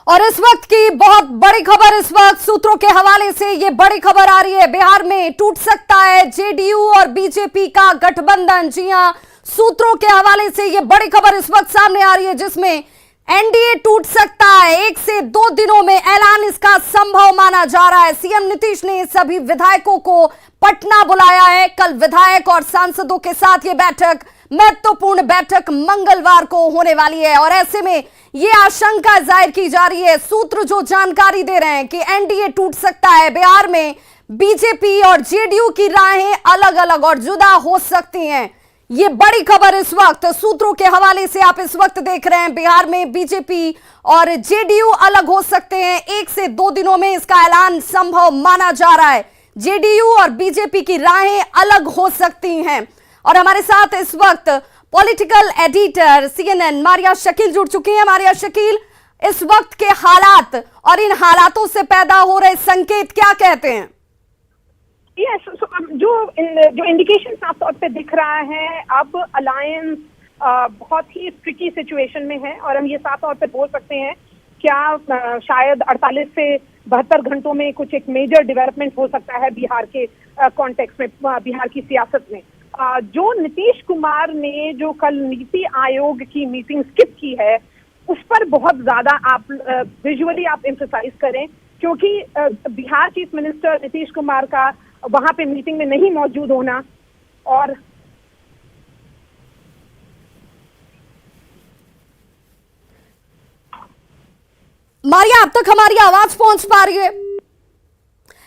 और इस वक्त की बहुत बड़ी खबर, इस वक्त सूत्रों के हवाले से ये बड़ी खबर आ रही है, बिहार में टूट सकता है जेडीयू और बीजेपी का गठबंधन। जी हां, सूत्रों के हवाले से ये बड़ी खबर इस वक्त सामने आ रही है जिसमें एनडीए टूट सकता है। 1 से 2 दिनों में ऐलान इसका संभव माना जा रहा है। सीएम नीतीश ने सभी विधायकों को पटना बुलाया है। कल विधायक और सांसदों के साथ ये बैठक, महत्वपूर्ण बैठक मंगलवार को होने वाली है और ऐसे में ये आशंका जाहिर की जा रही है, सूत्र जो जानकारी दे रहे हैं कि एनडीए टूट सकता है। बिहार में बीजेपी और जेडीयू की राहें अलग अलग और जुदा हो सकती हैं। ये बड़ी खबर इस वक्त सूत्रों के हवाले से आप इस वक्त देख रहे हैं। बिहार में बीजेपी और जेडीयू अलग हो सकते हैं। 1 से 2 दिनों में इसका ऐलान संभव माना जा रहा है। जेडीयू और बीजेपी की राहें अलग हो सकती हैं। और हमारे साथ इस वक्त political editor CNN Maria Shakeel जुड़ चुकी हैं। मारिया शकील, इस वक्त के हालात और इन हालातों से पैदा हो रहे संकेत क्या कहते हैं? जो इंडिकेशन साफ तौर पे दिख रहा है, अब अलायंस बहुत ही ट्रिकी सिचुएशन में है और हम ये साफ तौर पे बोल सकते हैं क्या शायद 48 से 72 घंटों में कुछ एक मेजर डेवलपमेंट हो सकता है बिहार के कॉन्टेक्स्ट में, बिहार की सियासत में। जो नीतीश कुमार ने जो कल नीति आयोग की मीटिंग स्किप की है, उस पर बहुत ज्यादा आप विजुअली आप एम्फसाइज करें, क्योंकि बिहार चीफ मिनिस्टर नीतीश कुमार का वहां पे मीटिंग में नहीं मौजूद होना और मारिया, अब तक हमारी आवाज पहुंच पा रही है?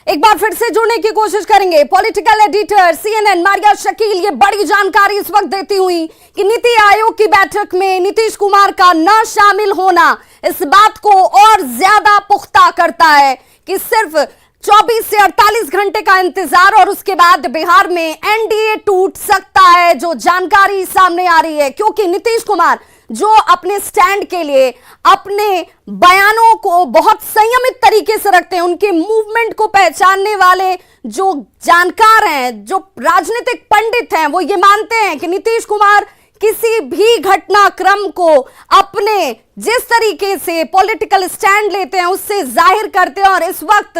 एक बार फिर से जुड़ने की कोशिश करेंगे। Political editor CNN Maria Shakeel ये बड़ी जानकारी इस वक्त देती हुई कि नीति आयोग की बैठक में नीतीश कुमार का न शामिल होना इस बात को और ज्यादा पुख्ता करता है कि सिर्फ 24 से 48 घंटे का इंतजार और उसके बाद बिहार में एनडीए टूट सकता है। जो जानकारी सामने आ रही है, क्योंकि नीतीश कुमार जो अपने स्टैंड के लिए अपने बयानों को बहुत संयमित तरीके से रखते हैं, उनके मूवमेंट को पहचानने वाले जो जानकार हैं, जो राजनीतिक पंडित हैं, वो ये मानते हैं कि नीतीश कुमार किसी भी घटनाक्रम को अपने जिस तरीके से पॉलिटिकल स्टैंड लेते हैं उससे जाहिर करते हैं। और इस वक्त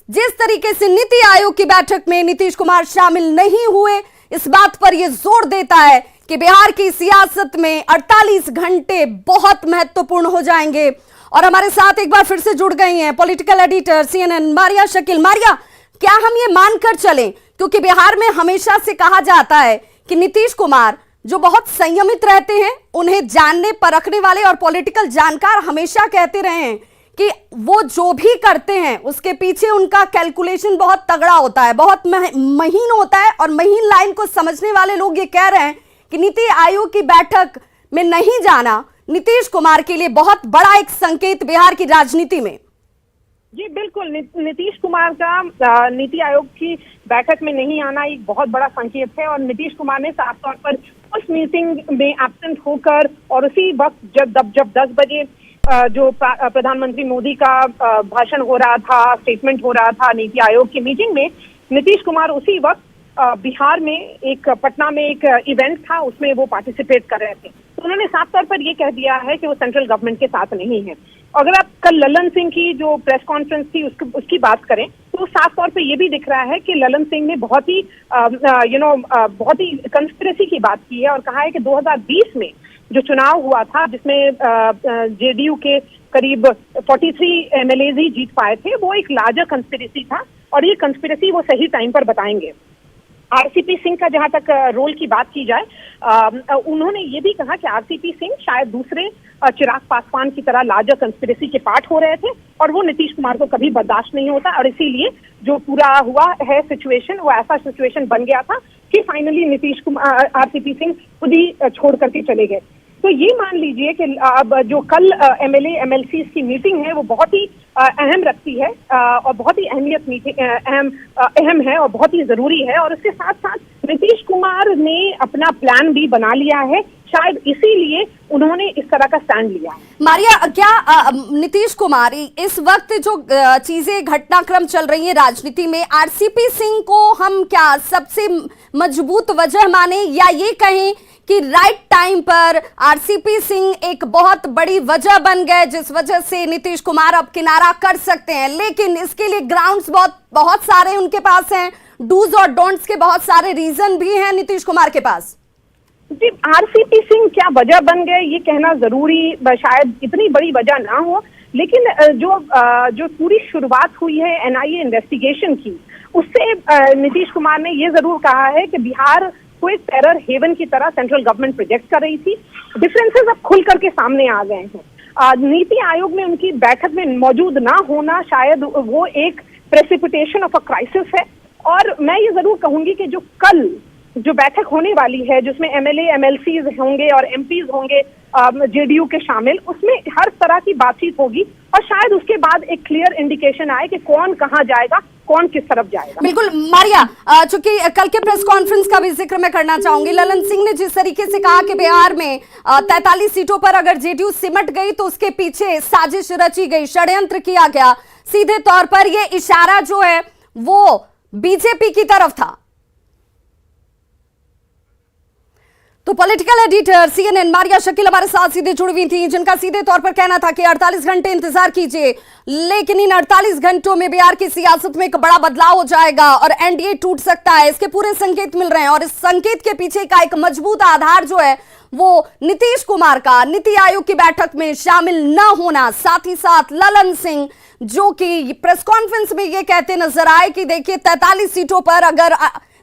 जिस तरीके से नीति आयोग की बैठक में नीतीश कुमार शामिल नहीं हुए, इस बात पर यह जोर देता है कि बिहार की सियासत में 48 घंटे बहुत महत्वपूर्ण हो जाएंगे। और हमारे साथ एक बार फिर से जुड़ गई हैं political editor CNN Maria Shakeel. Maria, क्या हम ये मानकर चलें, क्योंकि बिहार में हमेशा से कहा जाता है कि नीतीश कुमार जो बहुत संयमित रहते हैं, उन्हें जानने परखने वाले और पॉलिटिकल जानकार हमेशा कहते रहे हैं कि वो जो भी करते हैं उसके पीछे उनका कैलकुलेशन बहुत तगड़ा होता है, बहुत महीन होता है। और महीन लाइन को समझने वाले लोग ये कह रहे हैं कि नीति आयोग की बैठक में नहीं जाना नीतीश कुमार के लिए बहुत बड़ा एक संकेत बिहार की राजनीति में। जी बिल्कुल, नीतीश कुमार का नीति आयोग की बैठक में नहीं आना एक बहुत बड़ा संकेत है और नीतीश कुमार ने साफ तौर पर उस मीटिंग में एब्सेंट होकर और उसी वक्त जब 10 बजे जो प्रधानमंत्री मोदी का भाषण हो रहा था, स्टेटमेंट हो रहा था नीति आयोग की मीटिंग में, नीतीश कुमार उसी वक्त बिहार में एक पटना में एक इवेंट था, उसमें वो पार्टिसिपेट कर रहे थे। तो उन्होंने साफ तौर पर ये कह दिया है कि वो सेंट्रल गवर्नमेंट के साथ नहीं है। अगर आप कल ललन सिंह की जो प्रेस कॉन्फ्रेंस थी उसकी बात करें तो साफ तौर पे ये भी दिख रहा है कि ललन सिंह ने बहुत ही बहुत ही कंस्पिरेसी की बात की है और कहा है कि 2020 में जो चुनाव हुआ था, जिसमें जेडीयू के करीब 43 एमएलए ही जीत पाए थे, वो एक लार्जर कंस्पिरेसी था और ये कंस्पिरेसी वो सही टाइम पर बताएंगे। आरसीपी सिंह का जहां तक रोल की बात की जाए, उन्होंने ये भी कहा कि आरसीपी सिंह शायद दूसरे चिराग पासवान की तरह लार्जर कंस्पिरेसी के पार्ट हो रहे थे और वो नीतीश कुमार को कभी बर्दाश्त नहीं होता और इसीलिए जो पूरा हुआ है सिचुएशन, वो ऐसा सिचुएशन बन गया था कि फाइनली नीतीश कुमार आरसीपी सिंह खुद ही छोड़ करके चले गए। तो ये मान लीजिए कि अब जो कल एमएलए एमएलसी की मीटिंग है वो बहुत ही अहम रखती है और बहुत ही अहम है और बहुत ही जरूरी है। और इसके साथ साथ नीतीश कुमार ने अपना प्लान भी बना लिया है, शायद इसीलिए उन्होंने इस तरह का स्टैंड लिया। मारिया, क्या नीतीश कुमार इस वक्त जो चीजें घटनाक्रम चल रही है राजनीति में, आरसीपी सिंह को हम क्या सबसे मजबूत वजह माने या ये कहें कि राइट टाइम पर आरसीपी सिंह एक बहुत बड़ी वजह बन गए जिस वजह से नीतीश कुमार अब किनारा कर सकते हैं, लेकिन इसके लिए ग्राउंड्स बहुत सारे उनके पास हैं, डूज और डोंट्स के बहुत सारे रीजन भी हैं नीतीश कुमार के पास। जी, आरसीपी सिंह क्या वजह बन गए ये कहना जरूरी, शायद इतनी बड़ी वजह ना हो, लेकिन जो पूरी शुरुआत हुई है एनआईए इन्वेस्टिगेशन की, उससे नीतीश कुमार ने ये जरूर कहा है कि बिहार को एक टेरर हेवन की तरह सेंट्रल गवर्नमेंट प्रोजेक्ट कर रही थी। डिफरेंसेस अब खुल करके सामने आ गए हैं। नीति आयोग में उनकी बैठक में मौजूद ना होना शायद वो एक प्रेसिपिटेशन ऑफ अ क्राइसिस है। और मैं ये जरूर कहूंगी कि जो बैठक होने वाली है, जिसमें एमएलए एमएलसीज होंगे और एमपीज होंगे जेडीयू के शामिल, उसमें हर तरह की बातचीत होगी और शायद उसके बाद एक क्लियर इंडिकेशन आए कि कौन कहां जाएगा, कौन किस तरफ जाएगा। बिल्कुल मारिया, चूंकि कल के प्रेस कॉन्फ्रेंस का भी जिक्र मैं करना चाहूंगी। ललन सिंह ने जिस तरीके से कहा कि बिहार में 43 सीटों पर अगर जेडीयू सिमट गई तो उसके पीछे साजिश रची गई, षड्यंत्र किया गया, सीधे तौर पर यह इशारा जो है वो बीजेपी की तरफ था। तो political editor CNN Maria Shakeel हमारे साथ सीधे जुड़ी हुई थी, जिनका सीधे तौर पर कहना था कि 48 घंटे इंतजार कीजिए, लेकिन इन 48 घंटों में बिहार की सियासत में एक बड़ा बदलाव हो जाएगा और एनडीए टूट सकता है, इसके पूरे संकेत मिल रहे हैं। और इस संकेत के पीछे का एक मजबूत आधार जो है वो नीतीश कुमार का नीति आयोग की बैठक में शामिल न होना, साथ ही साथ ललन सिंह जो कि प्रेस कॉन्फ्रेंस में ये कहते नजर आए कि देखिए 43 सीटों पर अगर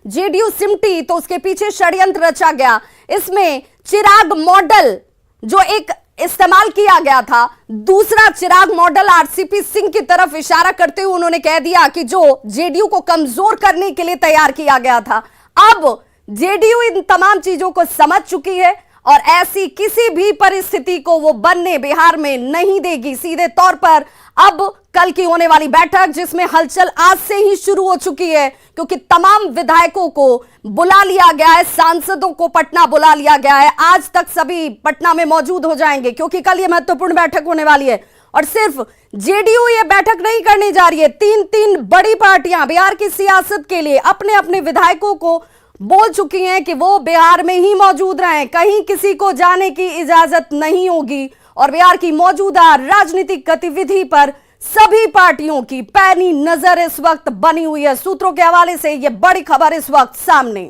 जेडीयू सिमटी तो उसके पीछे षड्यंत्र रचा गया। इसमें चिराग मॉडल जो एक इस्तेमाल किया गया था, दूसरा चिराग मॉडल आरसीपी सिंह की तरफ इशारा करते हुए उन्होंने कह दिया कि जो जेडीयू को कमजोर करने के लिए तैयार किया गया था। अब जेडीयू इन तमाम चीजों को समझ चुकी है और ऐसी किसी भी परिस्थिति को वो बनने बिहार में नहीं देगी। सीधे तौर पर अब कल की होने वाली बैठक, जिसमें हलचल आज से ही शुरू हो चुकी है, क्योंकि तमाम विधायकों को बुला लिया गया है, सांसदों को पटना बुला लिया गया है। आज तक सभी पटना में मौजूद हो जाएंगे क्योंकि कल ये महत्वपूर्ण बैठक होने वाली है। और सिर्फ जेडीयू ये बैठक नहीं करने जा रही है, तीन बड़ी पार्टियां बिहार की सियासत के लिए अपने अपने विधायकों को बोल चुकी हैं कि वो बिहार में ही मौजूद रहें, कहीं किसी को जाने की इजाजत नहीं होगी। और बिहार की मौजूदा राजनीतिक गतिविधि पर सभी पार्टियों की पैनी नजर इस वक्त बनी हुई है। सूत्रों के हवाले से यह बड़ी खबर इस वक्त सामने।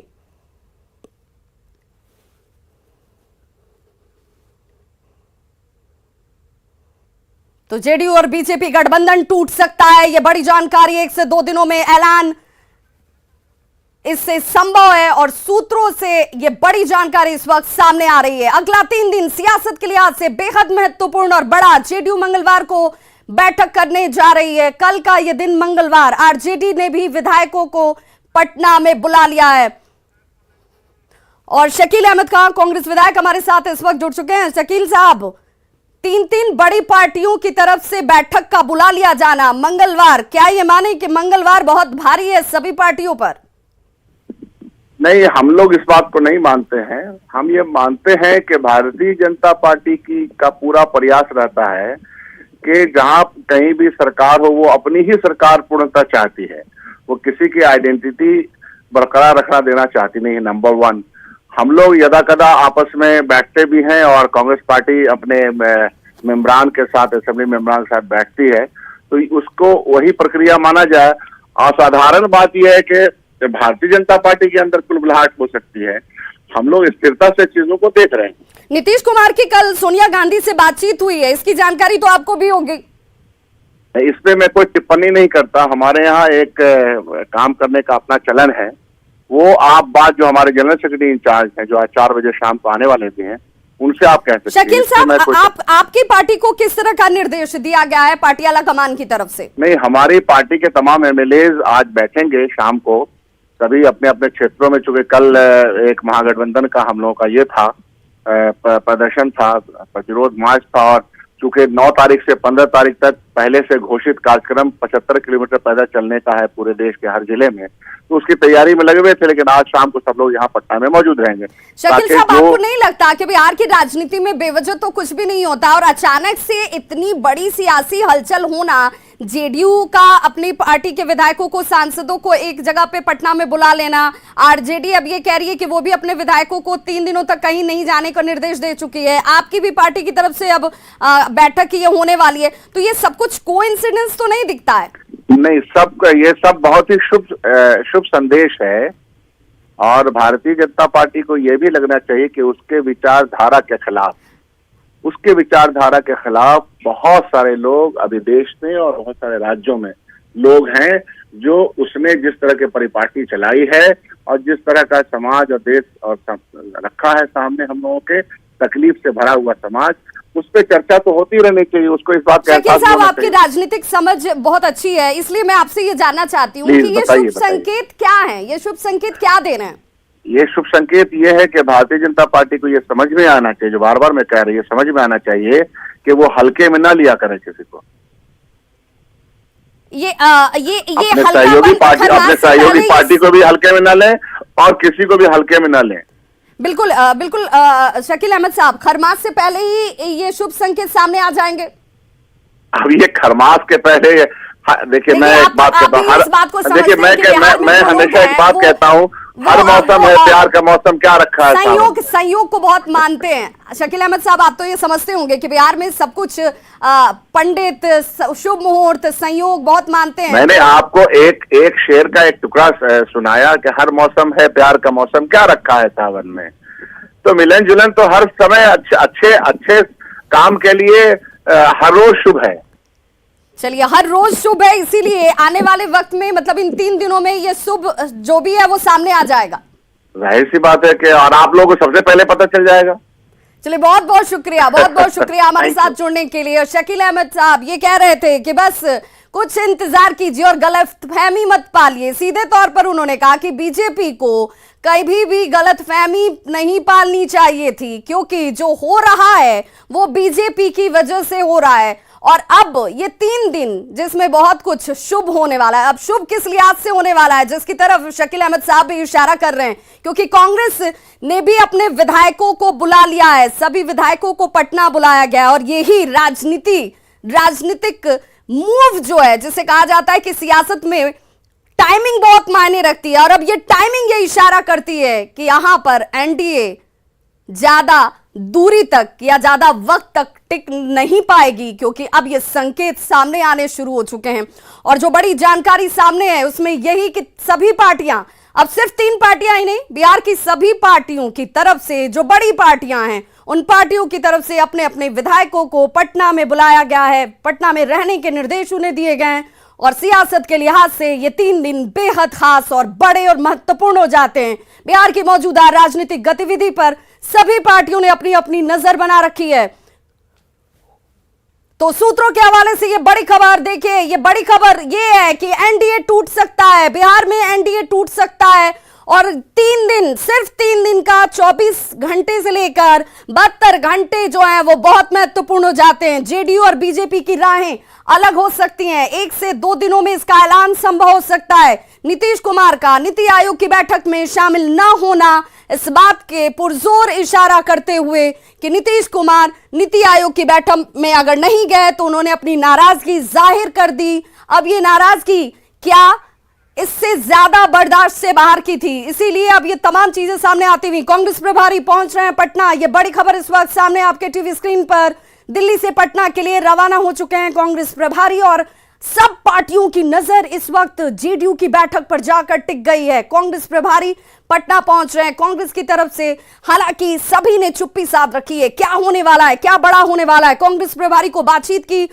तो जेडीयू और बीजेपी गठबंधन टूट सकता है, यह बड़ी जानकारी 1 से 2 दिनों में ऐलान इससे संभव है और सूत्रों से यह बड़ी जानकारी इस वक्त सामने आ रही है। अगला 3 दिन सियासत के लिहाज से बेहद महत्वपूर्ण और बड़ा। जेडीयू मंगलवार को बैठक करने जा रही है, कल का यह दिन मंगलवार। आरजेडी ने भी विधायकों को पटना में बुला लिया है और शकील अहमद खान कांग्रेस विधायक हमारे साथ इस वक्त जुड़ चुके हैं। शकील साहब, 3 बड़ी पार्टियों की तरफ से बैठक का बुला लिया जाना मंगलवार, क्या ये माने कि मंगलवार बहुत भारी है सभी पार्टियों पर? नहीं, हम लोग इस बात को नहीं मानते हैं। हम ये मानते हैं कि भारतीय जनता पार्टी का पूरा प्रयास रहता है कि जहां कहीं भी सरकार हो वो अपनी ही सरकार पूर्णतः चाहती है, वो किसी की आइडेंटिटी बरकरार रखना देना चाहती नहीं है। नंबर 1, हम लोग यदा कदा आपस में बैठते भी हैं और कांग्रेस पार्टी अपने मेंबरान के साथ, असेंबली मेंबरान के साथ बैठती है, तो उसको वही प्रक्रिया माना जाए। असाधारण बात यह है कि भारतीय जनता पार्टी के अंदर कुलबुलाहट हो सकती है। हम लोग स्थिरता से चीजों को देख रहे हैं। नीतीश कुमार की कल सोनिया गांधी से बातचीत हुई है, इसकी जानकारी तो आपको भी होगी। इस पे मैं कोई टिप्पणी नहीं करता। हमारे यहाँ एक काम करने का अपना चलन है। वो आप बात जो हमारे जनरल सेक्रेटरी इंचार्ज हैं, जो आज 4 बजे शाम को आने वाले हैं, उनसे आप कह सकते हैं। शकील साहब, आपकी पार्टी को किस तरह का निर्देश दिया गया है पार्टी आला कमान की तरफ से? नहीं, हमारी पार्टी के तमाम एमएलए आज बैठेंगे शाम को, सभी अपने अपने क्षेत्रों में। चूंकि कल एक महागठबंधन का हम लोगों का ये था, प्रदर्शन था, प्रतिरोध मार्च था, और चूंकि 9 तारीख से 15 तारीख तक पहले से घोषित कार्यक्रम 75 किलोमीटर पैदल चलने का है पूरे देश के हर जिले में, तो उसकी तैयारी में लगे हुए थे। लेकिन आज शाम को सब लोग यहाँ पटना में मौजूद रहेंगे। शकील साहब, आपको नहीं लगता कि बिहार की राजनीति में बेवजह तो कुछ भी नहीं होता और अचानक से इतनी बड़ी सियासी हलचल होना, जेडीयू का अपनी पार्टी के विधायकों को, सांसदों को एक जगह पे पटना में बुला लेना, आरजेडी अब ये कह रही है कि वो भी अपने विधायकों को 3 दिनों तक कहीं नहीं जाने का निर्देश दे चुकी है, आपकी भी पार्टी की तरफ से अब बैठक ये होने वाली है, तो ये सब कुछ कोइंसिडेंस तो नहीं दिखता है? नहीं, ये सब बहुत ही शुभ संदेश है और भारतीय जनता पार्टी को यह भी लगना चाहिए कि उसके विचारधारा के खिलाफ बहुत सारे लोग अभी देश में और बहुत सारे राज्यों में लोग हैं जो उसने जिस तरह के परिपाटी चलाई है और जिस तरह का समाज और देश और रखा है सामने हम लोगों के, तकलीफ से भरा हुआ समाज, उस पर चर्चा तो होती रहनी चाहिए। उसको इस बात का एहसास साहब, आपकी राजनीतिक समझ बहुत अच्छी है, इसलिए मैं आपसे ये जानना चाहती हूँ कि ये शुभ संकेत क्या है, ये शुभ संकेत क्या दे रहे हैं? ये शुभ संकेत ये है कि भारतीय जनता पार्टी को ये समझ में आना चाहिए, जो बार बार मैं कह रही है, समझ में आना चाहिए कि वो हल्के में ना लिया करे किसी को। ये अपने सहयोगी पार्टी को भी हल्के में ना लें और किसी को भी हल्के में ना लें। बिल्कुल बिल्कुल शकील अहमद साहब, खरमास से पहले ही ये शुभ संकेत सामने आ जाएंगे? अब ये खरमास के पहले देखिए, मैं एक बात कहता हूँ, देखिए मैं हमेशा एक बात कहता हूँ, हर मौसम है प्यार का मौसम, क्या रखा है संयोग को बहुत मानते हैं शकील अहमद साहब, आप तो ये समझते होंगे कि बिहार में सब कुछ पंडित, शुभ मुहूर्त, संयोग बहुत मानते हैं। मैंने आपको एक शेर का एक टुकड़ा सुनाया कि हर मौसम है प्यार का मौसम, क्या रखा है सावन में। तो मिलन जुलन तो हर समय अच्छे काम के लिए हर रोज शुभ है। चलिए, हर रोज शुभ है, इसीलिए आने वाले वक्त में, मतलब इन 3 दिनों में ये शुभ जो भी है वो सामने आ जाएगा। जाहिर सी बात है कि और आप लोगों को सबसे पहले पता चल जाएगा। चलिए, बहुत बहुत शुक्रिया हमारे साथ जुड़ने के लिए। शकील अहमद साहब ये कह रहे थे कि बस कुछ इंतजार कीजिए और गलतफहमी मत पालिए। सीधे तौर पर उन्होंने कहा कि बीजेपी को कभी भी गलतफहमी नहीं पालनी चाहिए थी, क्योंकि जो हो रहा है वो बीजेपी की वजह से हो रहा है। और अब ये 3 दिन जिसमें बहुत कुछ शुभ होने वाला है, अब शुभ किस लिहाज से होने वाला है, जिसकी तरफ शकील अहमद साहब भी इशारा कर रहे हैं, क्योंकि कांग्रेस ने भी अपने विधायकों को बुला लिया है, सभी विधायकों को पटना बुलाया गया। और यही राजनीतिक मूव जो है, जिसे कहा जाता है कि सियासत में टाइमिंग बहुत मायने रखती है, और अब ये टाइमिंग ये इशारा करती है कि यहां पर एनडीए ज्यादा दूरी तक या ज्यादा वक्त तक टिक नहीं पाएगी, क्योंकि अब ये संकेत सामने आने शुरू हो चुके हैं। और जो बड़ी जानकारी सामने है उसमें यही कि सभी पार्टियां, अब सिर्फ 3 पार्टियां ही नहीं, बिहार की सभी पार्टियों की तरफ से, जो बड़ी पार्टियां हैं उन पार्टियों की तरफ से अपने अपने विधायकों को पटना में बुलाया गया है, पटना में रहने के निर्देश उन्हें दिए गए हैं। और सियासत के लिहाज से ये 3 दिन बेहद खास और बड़े और महत्वपूर्ण हो जाते हैं। बिहार की मौजूदा राजनीतिक गतिविधि पर सभी पार्टियों ने अपनी अपनी नजर बना रखी है। तो सूत्रों के हवाले से ये बड़ी खबर देखिए, ये बड़ी खबर ये है कि एनडीए टूट सकता है, बिहार में एनडीए टूट सकता है। और 3 दिन, सिर्फ 3 दिन का 24 घंटे से लेकर 72 घंटे जो है वो बहुत महत्वपूर्ण हो जाते हैं। जेडीयू और बीजेपी की राहें अलग हो सकती हैं। 1 से 2 दिनों में इसका ऐलान संभव हो सकता है। नीतीश कुमार का नीति आयोग की बैठक में शामिल न होना इस बात के पुरजोर इशारा करते हुए कि नीतीश कुमार नीति आयोग की बैठक में अगर नहीं गए तो उन्होंने अपनी नाराजगी जाहिर कर दी। अब ये नाराजगी क्या इससे ज्यादा बर्दाश्त से बाहर की थी, इसीलिए अब ये तमाम चीजें सामने आती हुई। कांग्रेस प्रभारी पहुंच रहे हैं पटना, ये बड़ी खबर इस वक्त सामने आपके टीवी स्क्रीन पर। दिल्ली से पटना के लिए रवाना हो चुके हैं कांग्रेस प्रभारी, और सब पार्टियों की नजर इस वक्त जेडीयू की बैठक पर जाकर टिक गई है। कांग्रेस प्रभारी पटना पहुंच रहे हैं कांग्रेस की तरफ से, हालांकि सभी ने चुप्पी साध रखी है। क्या होने वाला है, क्या बड़ा होने वाला है, कांग्रेस प्रभारी को बातचीत की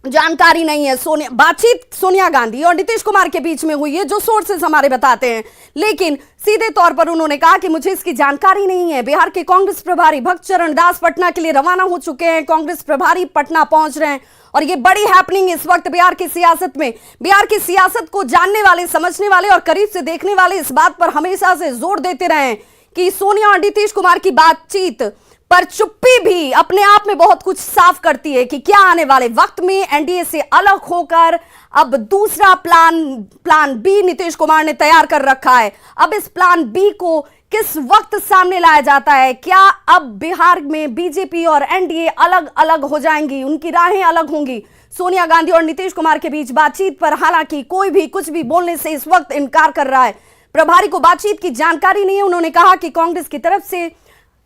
जानकारी नहीं है। बातचीत सोनिया गांधी और नीतीश कुमार के बीच में हुई है, जो सोर्सेस हमारे बताते हैं, लेकिन सीधे तौर पर उन्होंने कहा कि मुझे इसकी जानकारी नहीं है। बिहार के कांग्रेस प्रभारी भक्त चरण दास पटना के लिए रवाना हो चुके हैं। कांग्रेस प्रभारी पटना पहुंच रहे हैं और ये बड़ी हैपनिंग इस वक्त बिहार की सियासत में। बिहार की सियासत को जानने वाले, समझने वाले और करीब से देखने वाले इस बात पर हमेशा से जोर देते रहे हैं कि सोनिया और नीतीश कुमार की बातचीत पर चुप्पी भी अपने आप में बहुत कुछ साफ करती है कि क्या आने वाले वक्त में एनडीए से अलग होकर अब दूसरा प्लान बी नीतीश कुमार ने तैयार कर रखा है। अब इस प्लान बी को किस वक्त सामने लाया जाता है? क्या अब बिहार में बीजेपी और एनडीए अलग अलग हो जाएंगी, उनकी राहें अलग होंगी? सोनिया गांधी और नीतीश कुमार के बीच बातचीत पर हालांकि कोई भी कुछ भी बोलने से इस वक्त इनकार कर रहा है। प्रभारी को बातचीत की जानकारी नहीं है। उन्होंने कहा कि कांग्रेस की तरफ से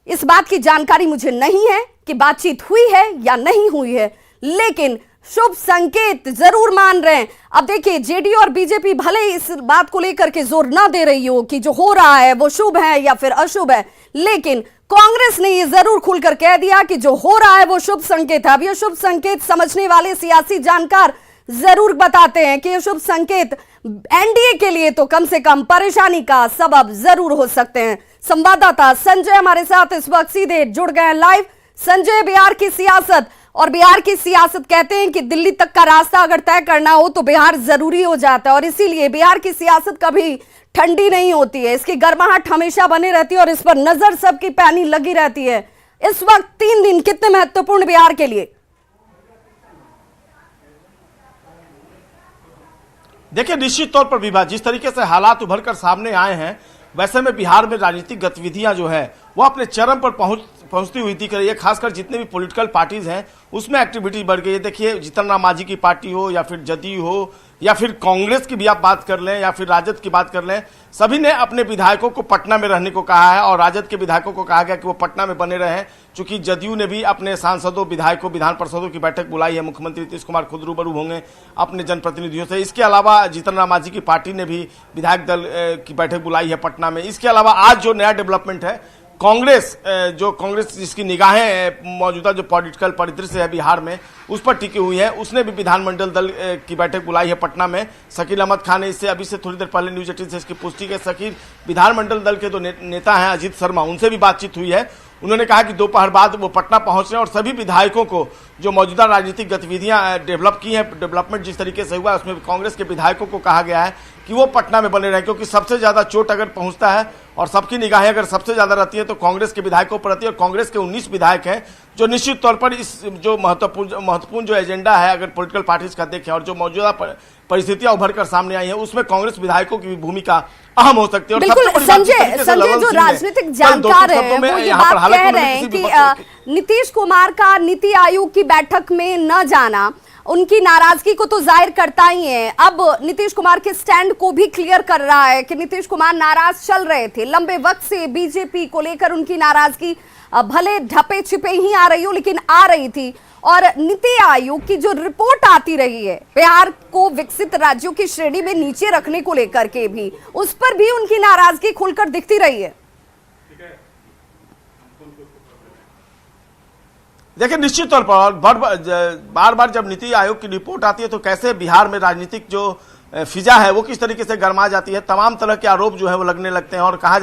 इस बात की जानकारी मुझे नहीं है कि बातचीत हुई है या नहीं हुई है, लेकिन शुभ संकेत जरूर मान रहे हैं। अब देखिए, जेडीयू और बीजेपी भले इस बात को लेकर के जोर ना दे रही हो कि जो हो रहा है वो शुभ है या फिर अशुभ है, लेकिन कांग्रेस ने ये जरूर खुलकर कह दिया कि जो हो रहा है वो शुभ संकेत है। अब ये शुभ संकेत समझने वाले सियासी जानकार जरूर बताते हैं कि ये शुभ संकेत एनडीए के लिए तो कम से कम परेशानी का सबब जरूर हो सकते हैं। संवाददाता संजय हमारे साथ इस वक्त सीधे जुड़ गए हैं लाइव। संजय, बिहार की सियासत और बिहार की सियासत कहते हैं कि दिल्ली तक का रास्ता अगर तय करना हो तो बिहार जरूरी हो जाता है, और इसीलिए बिहार की सियासत कभी ठंडी नहीं होती है, इसकी गर्माहट हमेशा बनी रहती है और इस पर नजर सबकी पैनी लगी रहती है। इस वक्त 3 दिन कितने महत्वपूर्ण बिहार के लिए? देखिए, निश्चित तौर पर विवाद जिस तरीके से हालात उभर कर सामने आए हैं, वैसे में बिहार में राजनीतिक गतिविधियां जो है वो अपने चरम पर पहुंचती हुई दिख रही है। खासकर जितने भी पॉलिटिकल पार्टीज हैं उसमें एक्टिविटी बढ़ गई है। देखिए, जीतन राम मांझी की पार्टी हो या फिर जदयू हो या फिर कांग्रेस की भी आप बात कर लें या फिर राजद की बात कर लें, सभी ने अपने विधायकों को पटना में रहने को कहा है और राजद के विधायकों को कहा गया कि वो पटना में बने रहें। चूंकि जदयू ने भी अपने सांसदों, विधायकों, विधान पार्षदों की बैठक बुलाई है। मुख्यमंत्री नीतीश कुमार खुद रूबरू होंगे अपने जनप्रतिनिधियों से। इसके अलावा जीतन राम मांझी की पार्टी ने भी विधायक दल की बैठक बुलाई है पटना में। इसके अलावा आज जो नया डेवलपमेंट है, कांग्रेस जिसकी निगाहें मौजूदा जो पॉलिटिकल परिदृश्य है बिहार में उस पर टिकी हुई है, उसने भी विधानमंडल दल की बैठक बुलाई है पटना में। शकील अहमद खान ने इससे अभी से थोड़ी देर पहले न्यूज 18 से इसकी पुष्टि की। शकील विधानमंडल दल के जो नेता हैं अजीत शर्मा, उनसे भी बातचीत हुई है। उन्होंने कहा कि दोपहर बाद वो पटना पहुंच रहे हैं और सभी विधायकों को जो मौजूदा राजनीतिक गतिविधियां डेवलप की हैं, डेवलपमेंट जिस तरीके से हुआ उसमें कांग्रेस के विधायकों को कहा गया है कि वो पटना में बने रहें, क्योंकि सबसे ज्यादा चोट अगर पहुंचता है और सबकी निगाहें अगर सबसे ज्यादा रहती है तो कांग्रेस के विधायकों पर रहती है। और कांग्रेस के 19 विधायक हैं जो निश्चित तौर पर इस जो महत्वपूर्ण जो एजेंडा है अगर पॉलिटिकल पार्टीज का देखें और जो मौजूदा परिस्थितियां उभर कर सामने आई हैं उसमें कांग्रेस विधायकों की भी भूमिका अहम हो सकती है। बिल्कुल संजय, जो राजनीतिक जानकार हैं वो ये बात कह रहे हैं कि नीतीश कुमार का नीति आयोग की बैठक में न जाना उनकी नाराजगी को तो जाहिर करता ही है। अब नीतीश कुमार के स्टैंड को भी क्लियर कर रहा है कि नीतीश कुमार नाराज चल रहे थे लंबे वक्त से, बीजेपी को लेकर उनकी नाराजगी भले ढपे छिपे ही आ रही हो लेकिन आ रही थी। और नीति आयोग की जो रिपोर्ट आती रही है बिहार को विकसित राज्यों की श्रेणी में नीचे रखने को लेकर के भी, उस पर भी उनकी नाराजगी खुलकर दिखती रही है। देखिए, निश्चित तौर पर बार बार जब नीति आयोग की रिपोर्ट आती है तो कैसे बिहार में राजनीतिक जो फिजा है वो किस तरीके से गरमा जाती है। तमाम तरह के आरोप जो है वो लगने लगते हैं और कहा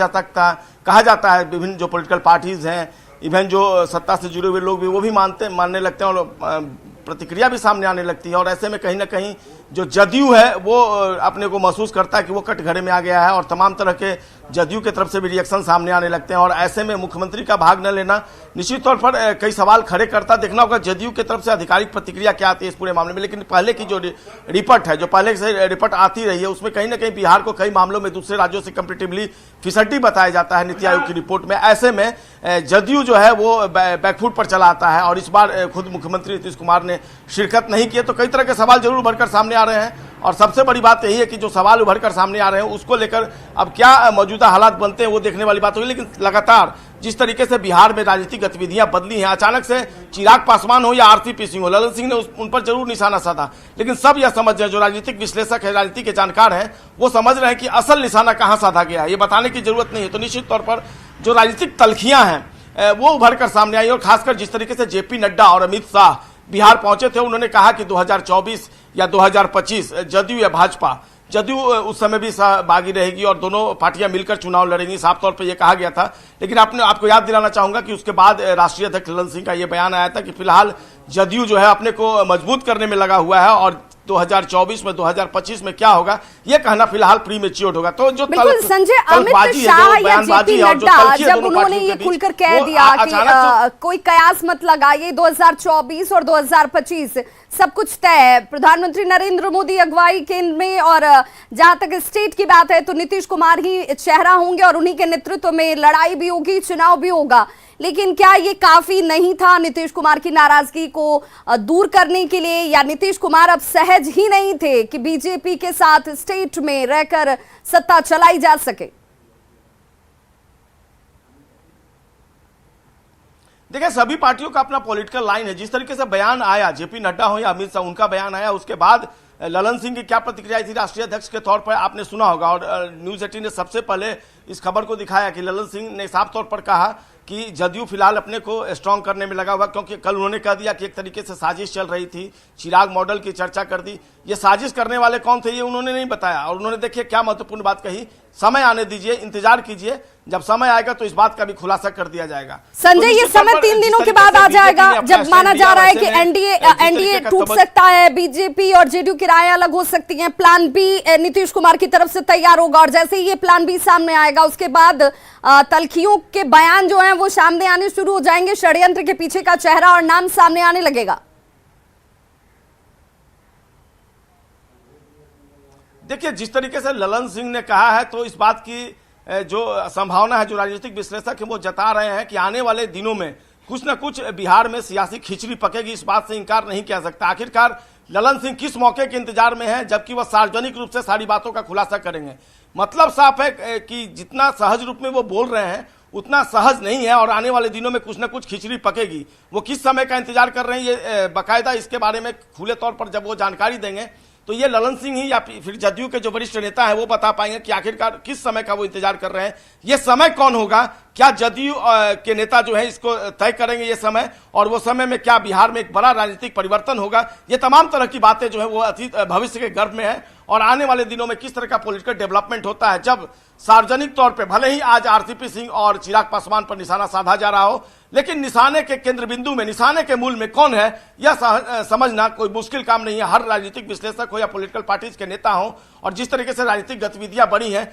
जाता है विभिन्न जो पॉलिटिकल पार्टीज हैं, इवन जो सत्ता से जुड़े हुए लोग भी वो भी मानने लगते हैं और प्रतिक्रिया भी सामने आने लगती है। और ऐसे में कहीं ना कहीं जो जदयू है वो अपने को महसूस करता है कि वो कटघरे में आ गया है और तमाम तरह के जदयू की तरफ से भी रिएक्शन सामने आने लगते हैं। और ऐसे में मुख्यमंत्री का भाग न लेना निश्चित तौर पर कई सवाल खड़े करता। देखना होगा जदयू की तरफ से आधिकारिक प्रतिक्रिया क्या आती है इस पूरे मामले में। लेकिन पहले की जो रिपोर्ट है, जो पहले से रिपोर्ट आती रही है, उसमें कहीं ना कहीं बिहार को कई मामलों में दूसरे राज्यों से कंपेरेटिवली फिसड्डी बताया जाता है नीति आयोग की रिपोर्ट में। ऐसे में जदयू जो है वो बैकफुट पर चला आता है और इस बार खुद मुख्यमंत्री नीतीश कुमार ने शिरकत नहीं की है, तो कई तरह के सवाल जरूर उभरकर सामने आ रहे हैं। और सबसे बड़ी बात यही है कि जो सवाल उभर कर सामने आ रहे हैं उसको लेकर अब क्या मौजूदा हालात बनते हैं वो देखने वाली बात होगी। लेकिन लगातार जिस तरीके से बिहार में राजनीतिक गतिविधियां बदली हैं, अचानक से चिराग पासवान हो या आरसीपी सिंह हो, ललन सिंह ने उन पर जरूर निशाना साधा, लेकिन सब यह समझ रहे हैं, जो राजनीतिक विश्लेषक है, राजनीति के जानकार हैं, वो समझ रहे हैं कि असल निशाना कहां साधा गया है, ये बताने की जरूरत नहीं है। तो निश्चित तौर पर जो राजनीतिक तलखियां हैं वो उभर कर सामने आई और खासकर जिस तरीके से जेपी नड्डा और अमित शाह बिहार पहुंचे थे, उन्होंने कहा कि 2024 या 2025 जदयू या भाजपा, जदयू उस समय भी सहभागी रहेगी और दोनों पार्टियां मिलकर चुनाव लड़ेंगी, साफ तौर पर यह कहा गया था। लेकिन आपको याद दिलाना चाहूंगा कि उसके बाद राष्ट्रीय अध्यक्ष ललन सिंह का यह बयान आया था कि फिलहाल जदयू जो है अपने को मजबूत करने में लगा हुआ है और 2024 में 2025 में क्या होगा ये कहना फिलहाल प्रीमेच्योर होगा। तो जो बिल्कुल संजय, अमित शाह या जेपी नड्डा जब उन्होंने ये खुलकर कह दिया कि कोई कयास मत लगाइए, 2024 और 2025 सब कुछ तय है, प्रधानमंत्री नरेंद्र मोदी अगुवाई केंद्र में, और जहां तक स्टेट की बात है तो नीतीश कुमार ही चेहरा होंगे और उन्हीं के नेतृत्व में लड़ाई भी होगी, चुनाव भी होगा। लेकिन क्या ये काफी नहीं था नीतीश कुमार की नाराजगी को दूर करने के लिए, या नीतीश कुमार अब सहज ही नहीं थे कि बीजेपी के साथ स्टेट में रहकर सत्ता चलाई जा सके? देखिए, सभी पार्टियों का अपना पॉलिटिकल लाइन है। जिस तरीके से बयान आया, जेपी नड्डा हो या अमित शाह, उनका बयान आया, उसके बाद ललन सिंह की क्या प्रतिक्रिया थी राष्ट्रीय अध्यक्ष के तौर पर आपने सुना होगा। और न्यूज 18 ने सबसे पहले इस खबर को दिखाया कि ललन सिंह ने साफ तौर पर कहा कि जदयू फिलहाल अपने को स्ट्रांग करने में लगा हुआ, क्योंकि कल उन्होंने कह दिया कि एक तरीके से साजिश चल रही थी, चिराग मॉडल की चर्चा कर दी। ये साजिश करने वाले कौन थे ये उन्होंने नहीं बताया। और उन्होंने देखिए क्या महत्वपूर्ण बात कही, समय आने दीजिए, इंतजार कीजिए, जब समय आएगा तो इस बात का भी खुलासा कर दिया जाएगा। संजय, ये समय 3 दिनों के बाद आ जाएगा, जब माना जा रहा है कि एनडीए टूट सकता है, बीजेपी और जेडीयू की राय अलग हो सकती हैं, प्लान बी नीतीश कुमार की तरफ से तैयार होगा, और जैसे ही ये प्लान बी सामने आएगा उसके बाद तल्खियों के बयान जो हैं वो सामने आने शुरू हो जाएंगे, षड्यंत्र के पीछे का चेहरा और नाम सामने आने लगेगा। देखिए, जिस तरीके से ललन सिंह ने कहा है तो इस बात की जो संभावना है, जो राजनीतिक विश्लेषक है वो जता रहे हैं कि आने वाले दिनों में कुछ न कुछ बिहार में सियासी खिचड़ी पकेगी, इस बात से इंकार नहीं किया सकता। आखिरकार ललन सिंह किस मौके के इंतजार में है जबकि वह सार्वजनिक रूप से सारी बातों का खुलासा करेंगे? मतलब साफ है कि जितना सहज रूप में वो बोल रहे हैं उतना सहज नहीं है, और आने वाले दिनों में कुछ न कुछ खिचड़ी पकेगी। वो किस समय का इंतजार कर रहे हैं ये बाकायदा इसके बारे में खुले तौर पर जब वो जानकारी देंगे तो ये ललन सिंह ही या फिर जदयू के जो वरिष्ठ नेता हैं वो बता पाएंगे कि आखिरकार किस समय का वो इंतजार कर रहे हैं। ये समय कौन होगा? क्या जदयू के नेता जो है इसको तय करेंगे ये समय, और वो समय में क्या बिहार में एक बड़ा राजनीतिक परिवर्तन होगा? ये तमाम तरह की बातें जो है वो अतीत भविष्य के गर्भ में है, और आने वाले दिनों में किस तरह का पॉलिटिकल डेवलपमेंट होता है जब सार्वजनिक तौर पे भले ही आज आरसीपी सिंह और चिराग पासवान पर निशाना साधा जा रहा हो, लेकिन निशाने के केंद्र बिंदु में, निशाने के मूल में कौन है यह समझना कोई मुश्किल काम नहीं है। हर राजनीतिक विश्लेषक हो या पॉलिटिकल पार्टीज के नेता हो, और जिस तरीके से राजनीतिक गतिविधियां बढ़ी हैं,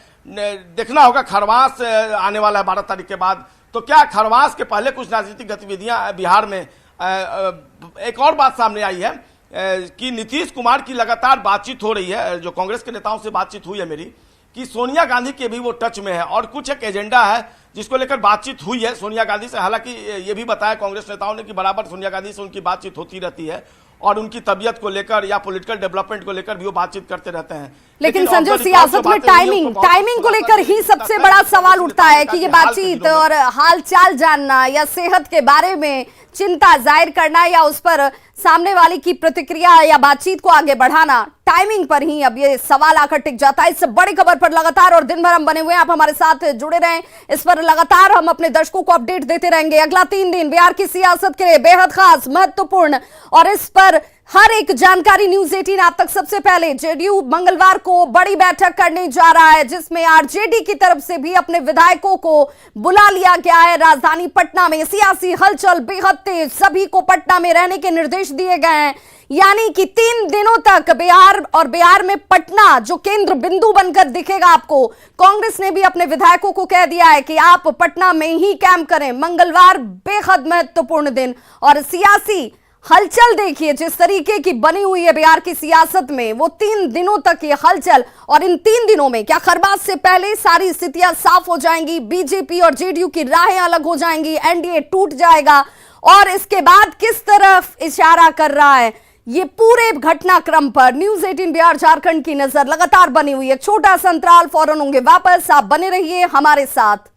देखना होगा खरवास आने वाला है 12 तारीख के बाद, तो क्या खरवास के पहले कुछ राजनीतिक गतिविधियां बिहार में? एक और बात सामने आई है कि नीतीश कुमार की लगातार बातचीत हो रही है, जो कांग्रेस के नेताओं से बातचीत हुई है मेरी, कि सोनिया गांधी के भी वो टच में है और कुछ एक एजेंडा है जिसको लेकर बातचीत हुई है सोनिया गांधी से। हालांकि ये भी बताया कांग्रेस नेताओं ने कि बराबर सोनिया गांधी से उनकी बातचीत होती रहती है, और उनकी तबीयत को लेकर या पॉलिटिकल डेवलपमेंट को लेकर भी वो बातचीत करते रहते हैं। लेकिन संजय, सियासत में टाइमिंग को लेकर ही सबसे बड़ा सवाल उठता है कि ये बातचीत और हाल चाल जानना या सेहत के बारे में चिंता जाहिर करना या उस पर सामने वाले की प्रतिक्रिया या बातचीत को आगे बढ़ाना, टाइमिंग पर ही अब ये सवाल आकर टिक जाता है। इस बड़ी खबर पर लगातार और दिन भर हम बने हुए हैं, आप हमारे साथ जुड़े रहें, इस पर लगातार हम अपने दर्शकों को अपडेट देते रहेंगे। अगला 3 दिन बिहार की सियासत के लिए बेहद खास, महत्वपूर्ण, और इस पर हर एक जानकारी न्यूज 18 आप तक सबसे पहले। जेडीयू मंगलवार को बड़ी बैठक करने जा रहा है जिसमें आरजेडी की तरफ से भी अपने विधायकों को बुला लिया गया है। राजधानी पटना में सियासी हलचल बेहद तेज, सभी को पटना में रहने के निर्देश दिए गए हैं, यानी कि 3 दिनों तक बिहार में पटना जो केंद्र बिंदु बनकर दिखेगा आपको। कांग्रेस ने भी अपने विधायकों को कह दिया है कि आप पटना में ही कैंप करें। मंगलवार बेहद महत्वपूर्ण दिन, और सियासी हलचल देखिए जिस तरीके की बनी हुई है बिहार की सियासत में, वो 3 दिनों तक ये हलचल, और इन 3 दिनों में क्या खरबास से पहले सारी स्थितियां साफ हो जाएंगी, बीजेपी और जेडीयू की राहें अलग हो जाएंगी, एनडीए टूट जाएगा, और इसके बाद किस तरफ इशारा कर रहा है ये पूरे घटनाक्रम पर न्यूज 18 बिहार झारखंड की नजर लगातार बनी हुई है। एक छोटा सा अंतराल, फौरन होंगे वापस, आप बने रहिए हमारे साथ।